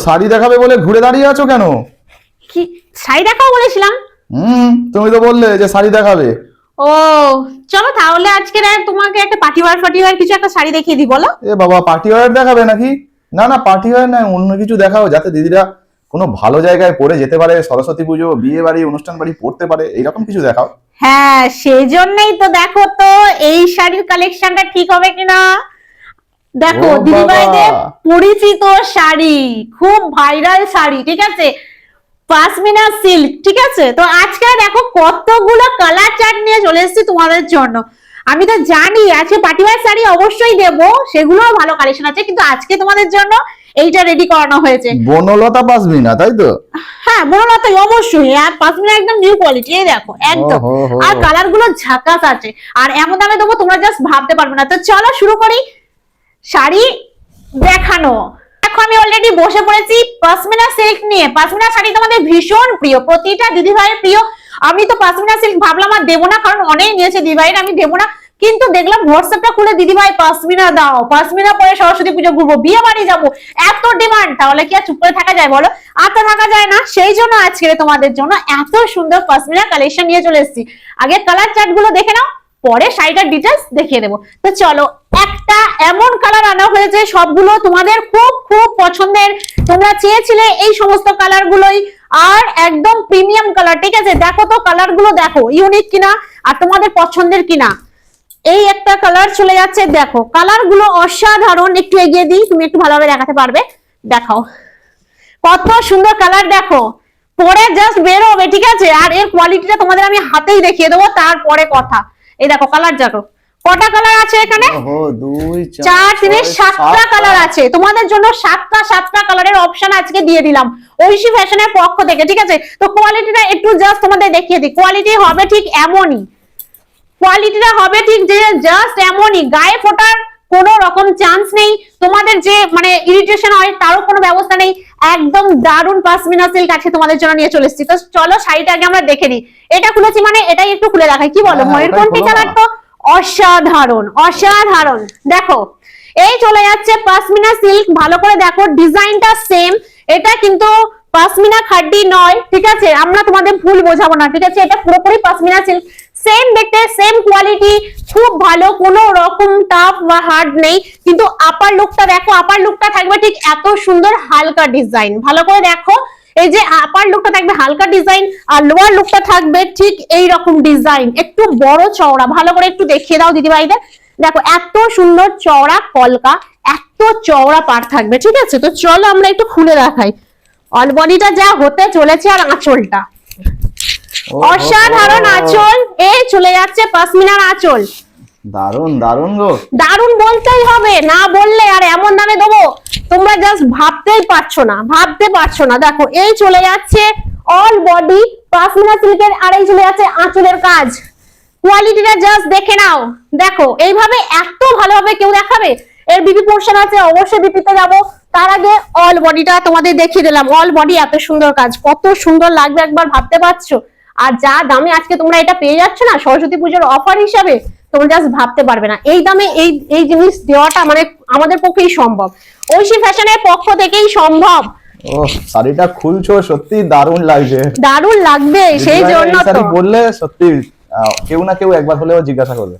শাড়ি দেখাবে বলে ঘুরে দাঁড়িয়ে আছো কেন? কি শাড়ি দেখাবো বলেছিলাম? তুমি তো বললে যে শাড়ি দেখাবে। ও চলো তাহলে আজকে তোমাকে একটা পার্টি ওয়্যার কিছু একটা শাড়ি দেখিয়ে দিই, বলো। এ বাবা, পার্টি ওয়্যার দেখাবে নাকি? না না, পার্টি ওয়্যার না, অন্য কিছু দেখাও যাতে দিদিরা কোনো ভালো জায়গায় পরে যেতে পারে, সরস্বতী পুজো, বিয়ে বাড়ি, অনুষ্ঠান বাড়ি পড়তে পারে, এইরকম কিছু দেখাও। হ্যাঁ, সেই জন্যই তো দেখো তো এই শাড়ির কালেকশনটা ঠিক হবে কিনা। দেখো দিদিভাইদের পরিচিত শাড়ি, খুব ভাইরাল শাড়ি, ঠিক আছে, পাশমিনা সিল্ক, ঠিক আছে। তো আজকে দেখো কতগুলো কালার চার্ট নিয়ে চলে এসেছি তোমাদের জন্য। আমি তো জানি আজকে পার্টিওয়ার শাড়ি অবশ্যই দেবো, সেগুলোও ভালো কালেকশন আছে, কিন্তু আজকে তোমাদের জন্য এইটা রেডি করানো হয়েছে। বনলতা পাশমিনা, তাই তো? হ্যাঁ, বনলতা অবশ্যই, আর পাশমিনা একদম নিউ কোয়ালিটি, এই দেখো একদম। আর কালার গুলো ঝাকাস আছে, আর এমন দামে দেবো তোমরা জাস্ট ভাবতে পারবে না। তো চলো শুরু করি শাড়ি দেখানো। দেখো আমি অলরেডি বসে পড়েছি পাশমিনা সিল্ক নিয়ে। পাশমিনা শাড়ি তোমাদের ভীষণ প্রিয়, প্রতিটা দিদিভাইয়ের প্রিয়। আমি তো পাশমিনা সিল্ক ভাবলাম আর দেবো না, কারণ অনেক নিয়েছে দিদিভাইয়ের, আমি দেবো না। কিন্তু দেখলাম হোয়াটসঅ্যাপটা খুলে দিদিভাই পাশমিনা দাও, পাশমিনা পরে সরস্বতী পুজো ঘুরবো, বিয়ে বাড়ি যাবো, এত ডিমান্ড, তাহলে কি আর চুপ করে থাকা যায় বলো? আর তো থাকা যায় না। সেই জন্য আজকে তোমাদের জন্য এত সুন্দর পাশমিনা কালেকশন নিয়ে চলে এসেছি। আগে কালার চার্ট গুলো দেখে নাও, পরে শাড়িটার ডিটেলস দেখিয়ে দেবো। তো চলো, একটা এমন কালার আনা হয়েছে, সবগুলো তোমাদের খুব খুব পছন্দের, তোমরা চেয়েছিলে এই সমস্ত কালার গুলোই, আর একদম প্রিমিয়াম কালার, ঠিক আছে। দেখো তো কালার গুলো, দেখো ইউনিক কিনা আর তোমাদের পছন্দের কিনা। এই একটা কালার চলে যাচ্ছে, দেখো কালার গুলো অসাধারণ। একটু এগিয়ে দিই, তুমি একটু ভালোভাবে দেখাতে পারবে। দেখাও কত সুন্দর কালার, দেখো পরে জাস্ট বের হবে, ঠিক আছে। আর এর কোয়ালিটিটা তোমাদের আমি হাতেই দেখিয়ে দেবো, তারপরে কথা। এই দেখো কালার, দেখো কটা কালার আছে এখানে? 2 4 3 7টা কালার আছে তোমাদের জন্য। 7টা কালারের অপশন আজকে দিয়ে দিলাম ঐশী ফ্যাশনের পক্ষ থেকে, ঠিক আছে। তো কোয়ালিটিটা একটু জাস্ট তোমাদের দেখিয়ে দিই। কোয়ালিটি হবে ঠিক এমনই, কোয়ালিটিটা হবে ঠিক যে জাস্ট এমনই, গায়ে ফোটার কোনো রকম চান্স নেই। তোমাদের যে মানে ইরিটেশন হয় তারও কোনো ব্যবস্থা নেই। একদম দারুন পাশমিনা সিল্ক আছে তোমাদের জন্য নিয়ে চলে এসেছি। তো চলো শাড়িটা আগে আমরা দেখে নিই। এটা খুলেছি মানে এটাই একটু খুলে দেখাই, কি বলো? ময়ূরকণ্ঠী কালার তো অসাধারণ অসাধারণ। দেখো এই চলে যাচ্ছে পাশমিনা সিল্ক, ভালো করে দেখো ডিজাইনটা সেম। এটা কিন্তু পাশমিনা খাড্ডি নয়, ঠিক আছে, আমরা তোমাদের ভুল বোঝাবো না, ঠিক আছে। এটা পুরোপুরি পাশমিনা সিল্ক, সেম দেখতে, সেম কোয়ালিটি, খুব ভালো, কোনো রকম টাফ বা হার্ড নেই। কিন্তু আপার লুকটা দেখো, আপার লুকটা থাকবে ঠিক এত সুন্দর হালকা ডিজাইন। ভালো করে দেখো, এই যে আপার লুকটা থাকবে হালকা ডিজাইন, আর লোয়ার লুকটা থাকবে ঠিক এই রকম ডিজাইন, একটু বড় চওড়া। ভালো করে একটু দেখিয়ে দাও দিদিভাইদের, দেখো এত সুন্দর চওড়া কলকা, এত চওড়া পাড় থাকবে, ঠিক আছে। তো চলো আমরা একটু খুলে দেখাই অল বডিটা যা হতে চলেছে, আর আঁচলটা অসাধারণ আঁচল। এই চলে যাচ্ছে পাশমিনার আঁচল, দারুন দারুন গো, দারুন বলতেই হবে, না বললে আর এমন দামে দেবো তোমরা জাস্ট ভাবতেই পারছো না, ভাবতে পারছো না। দেখো এই চলে যাচ্ছে অল বডি পাশমিনা সিল্কের, আর এই চলে যাচ্ছে আঁচলের কাজ। কোয়ালিটিটা জাস্ট দেখে নাও, দেখো এইভাবে এত ভালোভাবে কেউ দেখাবে? এর বিপি পোর্শন আছে, অবশ্যই বিপিতে যাবো। তার আগে অল বডিটা তোমাদের দেখিয়ে দিলাম। অল বডি এত সুন্দর কাজ, কত সুন্দর লাগবে একবার ভাবতে পারছো? আর যা দামে আজকে তোমরা এটা পেয়ে যাচ্ছ না সরস্বতী পুজোর অফার হিসাবে, তোমরা জাস্ট ভাবতে পারবে না। এই দামে এই জিনিস দেওয়াটা মানে আমাদের পক্ষেই সম্ভব, ঐশী ফ্যাশনের পক্ষ থেকেই সম্ভব। ও শাড়িটা খুলছো, সত্যি দারুণ লাগছে, দারুণ লাগবে, সেই জন্য তো বললে সত্যি কেউ না কেউ একবার হলেও জিজ্ঞাসা করবে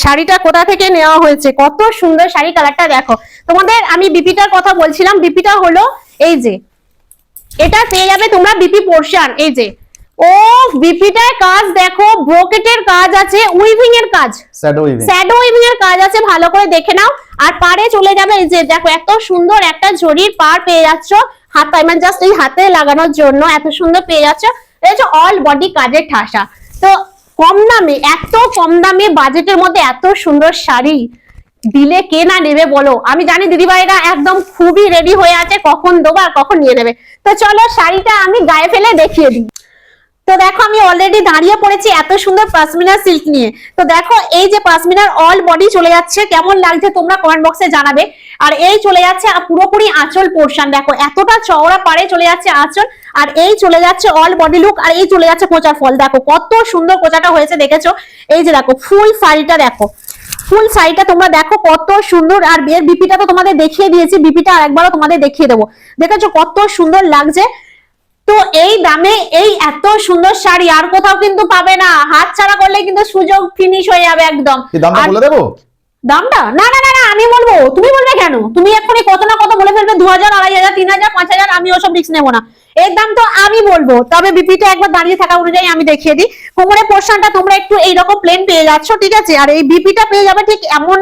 শাড়িটা কোথা থেকে নেওয়া হয়েছে। কত সুন্দর শাড়ি, কালারটা দেখো। তোমাদের আমি বিপিটার কথা বলছিলাম, বিপিটা হলো এই যে, এটা পেয়ে যাবে তোমরা বিপি পোর্শন। এই যে ও বিপিটার কাজ দেখো, ব্রোকেটের কাজ আছে, উইভিং এর কাজ, শ্যাডো উইভিং এর কাজ আছে, ভালো করে দেখে নাও। আর পাড়ে চলে যাবে এই যে, দেখো এত সুন্দর একটা জরির পাড় পেয়ে যাচ্ছ হাতায়, মানে জাস্ট এই হাতে লাগানোর জন্য এত সুন্দর পেয়ে যাচ্ছ। এই যে অল বডি কাজের ঠাসা। তো কম দামে, এত কম দামে বাজেটের মধ্যে এত সুন্দর শাড়ি দিলে কে না নেবে বলো? আমি জানি দিদিভাইরা একদম খুবই রেডি হয়ে আছে, কখন দেবো আর কখন নিয়ে নেবে। তো চলো শাড়িটা আমি গায়ে ফেলে দেখিয়ে দিই। তো দেখো আমি অলরেডি দাঁড়িয়ে পড়েছি এত সুন্দর পাশমিনা সিল্ক নিয়ে। তো দেখো এই যে পাশমিনার অল বডি চলে যাচ্ছে, কেমন লাগছে তোমরা কমেন্ট বক্সে জানাবে। আর এই চলে যাচ্ছে পুরোপুরি আঁচল পোর্শন, দেখো এতটা চওড়া পাড়ে চলে যাচ্ছে আঁচল, আর এই চলে যাচ্ছে অল বডি লুক, আর এই চলে যাচ্ছে কোঁচার ফল। দেখো কত সুন্দর কোঁচাটা হয়েছে, দেখেছো? এই যে দেখো ফুল শাড়িটা দেখো, ফুল শাড়িটা তোমরা দেখো কত সুন্দর, আর এর বিপিটা তো তোমাদের দেখিয়ে দিয়েছি, বিপিটা আরেকবারও তোমাদের দেখিয়ে দেবো। দেখেছো কত সুন্দর লাগছে। তো এই দামে এই এত সুন্দর শাড়ি আর কোথাও কিন্তু পাবে না, হাত ছাড়া করলে কিন্তু সুযোগ ফিনিশ হয়ে যাবে একদম। দামটা বলে দেবো? দামটা না না না না আমি বলবো, তুমি বলবে কেন? তুমি এক্ষুনি কত না কত বলে ফেলবে, 2000, 2500, 3000, 5000, আমি ওসব রিস্ক নেবো না। এর দাম তো আমি বলবো, তবে বিপিটা একবার দাঁড়িয়ে থাকা অনুযায়ী আমি দেখিয়ে দিই। কোমরের পোর্শনটা তোমরা একটু এইরকম প্লেন পেয়ে যাচ্ছ, ঠিক আছে, আর এই বিপিটা পেয়ে যাবে ঠিক এমন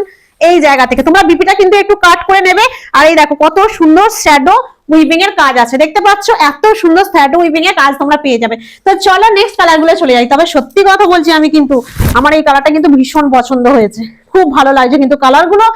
এই জায়গা থেকে। তোমরা বিপিটা কিন্তু একটু কাট করে নেবে। আর এই দেখো কত সুন্দর শ্যাডো উইভিং এর কাজ আছে, দেখতে পাচ্ছ, এত সুন্দর শ্যাডো উইভিং এর কাজ তোমরা পেয়ে যাবে। তো চলো নেক্সট কালার গুলো চলে যাই। তবে সত্যি কথা বলছি, আমি কিন্তু আমার এই কালারটা কিন্তু ভীষণ পছন্দ হয়েছে, খুব ভালো লাগছে, কিন্তু কালার গুলো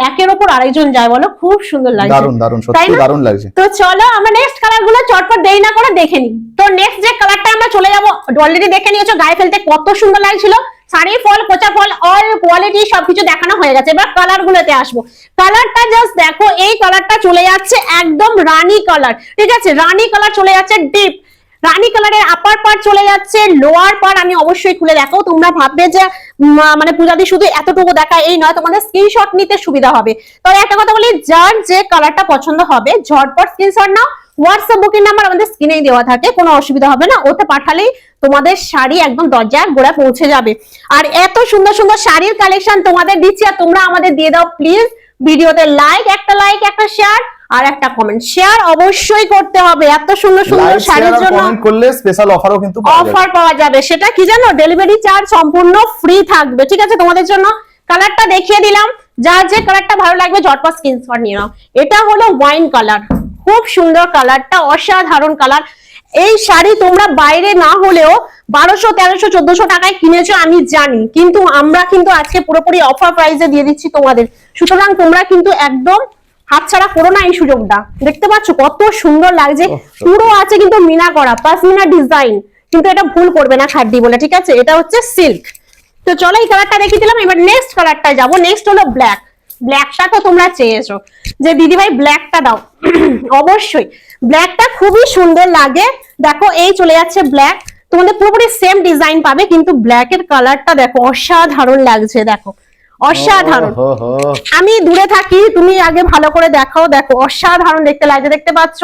একের উপর আরেকজন যায় বলো, খুব সুন্দর লাগছে, দারুন দারুন, সত্যি দারুন লাগছে। তো চলো আমরা নেক্সট কালার গুলো চটপট দেরি না করে দেখে নিই। তো নেক্সট যে কালারটা আমরা চলে যাবো, অলরেডি দেখে নিয়েছো গায়ে ফেলতে কত সুন্দর লাগছিল, শাড়ি ফল কোচা ফল অল কোয়ালিটি সবকিছু দেখানো হয়ে গেছে। এবার কালার গুলোতে আসবো। কালারটা জাস্ট দেখো, এই কালারটা চলে যাচ্ছে একদম রানী কালার, ঠিক আছে, রানী কালার চলে যাচ্ছে ডিপ রানী কালারের। আপার পার্ট চলে যাচ্ছে, লোয়ার পার্ট আমি অবশ্যই খুলে দেখো। তোমরা ভাববে যে মানে পূজাদি শুধু এতটুকু দেখা, এই নয়, তোমাদের স্ক্রিনশট নিতে সুবিধা হবে। তবে একটা কথা বলি, যার যে কালারটা পছন্দ হবে ঝটপট স্ক্রিনশট নাও। হোয়াটসঅ্যাপ বুকিং নাম্বার আমাদের স্ক্রিনেই দেওয়া থাকে, কোনো অসুবিধা হবে না, ওতে পাঠালেই তোমাদের শাড়ি একদম দরজায় গোড়া পৌঁছে যাবে। আর এত সুন্দর সুন্দর শাড়ির কালেকশন তোমাদের দিচ্ছি, আর তোমরা আমাদের দিয়ে দাও প্লিজ ভিডিওতে লাইক, একটা শেয়ার আর একটা কমেন্ট। শেয়ার অবশ্যই করতে হবে, এত সুন্দর সুন্দর শাড়ির জন্য কমেন্ট করলে স্পেশাল অফারও কিন্তু অফার পাওয়া যাবে। সেটা কি জানো, ডেলিভারি চার্জ সম্পূর্ণ ফ্রি থাকবে, ঠিক আছে, তোমাদের জন্য। কালারটা দেখিয়ে দিলাম, যার যে কালারটা ভালো লাগবে ঝটপট স্ক্রিনশট নিয়ে নাও। এটা হলো ওয়াইন কালার, খুব সুন্দর কালারটা, অসাধারণ কালার। এই শাড়ি তোমরা বাইরে না হলেও 1200, 1300, 1400 টাকায় কিনেছো আমি জানি, কিন্তু আমরা কিন্তু আজকে পুরোপুরি অফার প্রাইসে দিয়ে দিচ্ছি তোমাদের। সুতরাং তোমরা কিন্তু একদম হাতছাড়া করো না এই সুযোগটা। দেখতে পাচ্ছ কত সুন্দর লাগছে, পুরো আছে কিন্তু মিনা করা, পাশমিনা ডিজাইন, কিন্তু এটা ভুল করবে না খাড্ডি বলে, ঠিক আছে, এটা হচ্ছে সিল্ক। তো চলো এই কালারটা দেখিয়ে দিলাম, এবার নেক্সট কালারটায় যাবো। নেক্সট হলো ব্ল্যাক। ব্ল্যাকটা তো তোমরা চেয়েছো যে দিদি ভাই ব্ল্যাকটা দাও, অবশ্যই ব্ল্যাকটা খুবই সুন্দর লাগে। দেখো এই চলে যাচ্ছে ব্ল্যাক, তোমাদের পুরোপুরি সেম ডিজাইন পাবে, কিন্তু ব্ল্যাকের কালারটা দেখো অসাধারণ লাগছে, দেখো অসাধারণ। আমি দূরে থাকি, তুমি আগে ভালো করে দেখাও, দেখো অসাধারণ দেখতে লাগছে, দেখতে পাচ্ছ।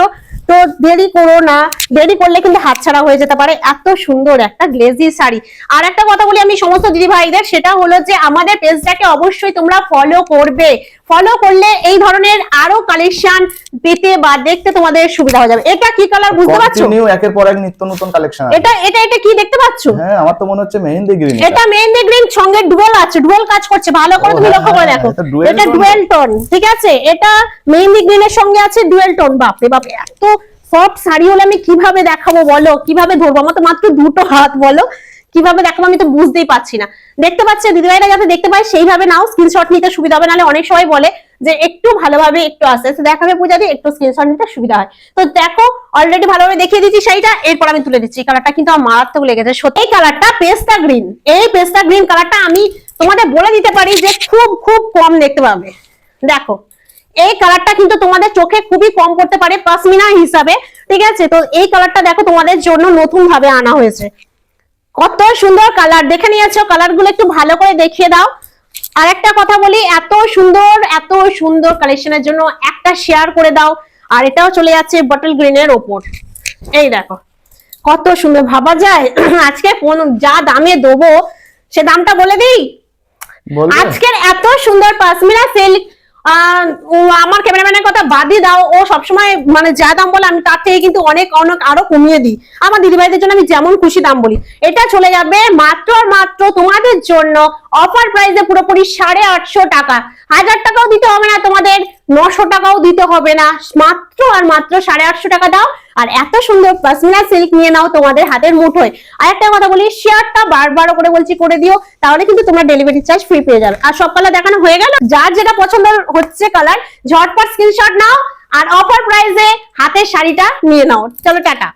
তো দেরি করো না, দেরি করলে কিন্তু হাতছাড়া হয়ে যেতে পারে। এত সুন্দর একটা গ্লেজি শাড়ি। আর একটা কথা বলি আমি সমস্ত দিদি ভাইদের, সেটা হলো যে আমাদের পেজটাকে অবশ্যই তোমরা ফলো করবে। ফলো করলে এই ধরনের আরো কালেকশন পেতে বা দেখতে তোমাদের সুবিধা হয়ে যাবে। এটা কি কালার বুঝতে পারছো? কন্টিনিউ একের পর এক নিত্য নতুন কালেকশন। এটা এটা এটা কি দেখতে পাচ্ছো? হ্যাঁ, আমার তো মনে হচ্ছে মেহেন্দি গ্রিন। এটা মেহেন্দি গ্রিন সঙ্গে ডুয়েল আছে, ডুয়েল কাজ করছে, ভালো করে তুমি লক্ষ্য করে দেখো। এটা ডুয়েল টোন, ঠিক আছে, এটা মেহেন্দি গ্রিনের সঙ্গে আছে ডুয়েল টোন। বাপরে বাপ, এত সফট শাড়ি হলে আমি কিভাবে দেখাবো বলো, কিভাবে ধরবো? আমার তো মাত্র দুটো হাত, বলো কিভাবে দেখাবো, আমি তো বুঝতেই পারছি না। দেখতে পাচ্ছি দিদিভাইরা যাতে দেখতে পায় সেইভাবে নাও, স্ক্রিনশট নিতে সুবিধা হবে। নাহলে অনেক সময় বলে যে একটু ভালোভাবে একটু আস্তে আস্তে দেখাবে পূজা দিয়ে, একটু স্ক্রিনশট নিতে সুবিধা হয়। তো দেখো অলরেডি ভালোভাবে দেখিয়ে দিচ্ছি শাড়িটা, এরপর আমি তুলে দিচ্ছি। এই কালারটা কিন্তু আমার মারাত্মক লেগেছে সত্যি। এই কালারটা পেস্তা গ্রিন, এই পেস্তা গ্রিন কালারটা আমি তোমাদের বলে দিতে পারি যে খুব খুব কম দেখতে পাবে। দেখো এই কালারটা কিন্তু তোমাদের চোখে খুবই কম পড়তে পারে পাশমিনা হিসাবে, ঠিক আছে। তো এই কালারটা দেখো তোমাদের জন্য নতুন ভাবে আনা হয়েছে, কত সুন্দর কালার। দেখে নিয়েছো, কালার গুলো একটু ভালো করে দেখিয়ে দাও। আর একটা কথা বলি, এত সুন্দর কালেকশনের জন্য একটা শেয়ার করে দাও। আর এটাও চলে যাচ্ছে বটল গ্রিনের ওপর, এই দেখো কত সুন্দর। ভাবা যায় আজকে কোন যা দামে দেবো সে দামটা বলে দিই। আজকের এত সুন্দর পাশমিনা সিল্ক, আমার ক্যামেরাম্যানের কথা বাদই দাও, ও সবসময় মানে যা দাম বলে আমি তার থেকে কিন্তু অনেক অনেক আরো কমিয়ে দিই। আমার দিদিভাইদের জন্য আমি যেমন খুশি দাম বলি। এটা চলে যাবে মাত্র আর মাত্র তোমাদের জন্য অফার প্রাইসে পুরোপুরি 850 টাকা। 1000 টাকাও দিতে হবে না তোমাদের, 900 টাকাও দিতে হবে না, মাত্র আর মাত্র 850 টাকা দাও। আর এত সুন্দর পাশমিনা সিল্ক নিয়ে নাও তোমাদের হাতের মুঠোয়। আর একটা কথা বলি, শেয়ারটা বারবার করে বলছি করে দিও, তাহলে কিন্তু তোমরা ডেলিভারি চার্জ ফ্রি পেয়ে যাবে। আর সব কালার দেখানো হয়ে গেল, যার যেটা পছন্দ হচ্ছে কালার ঝটপট স্ক্রিনশট নাও আর অফার প্রাইসে হাতের শাড়িটা নিয়ে নাও। চলো টাটা।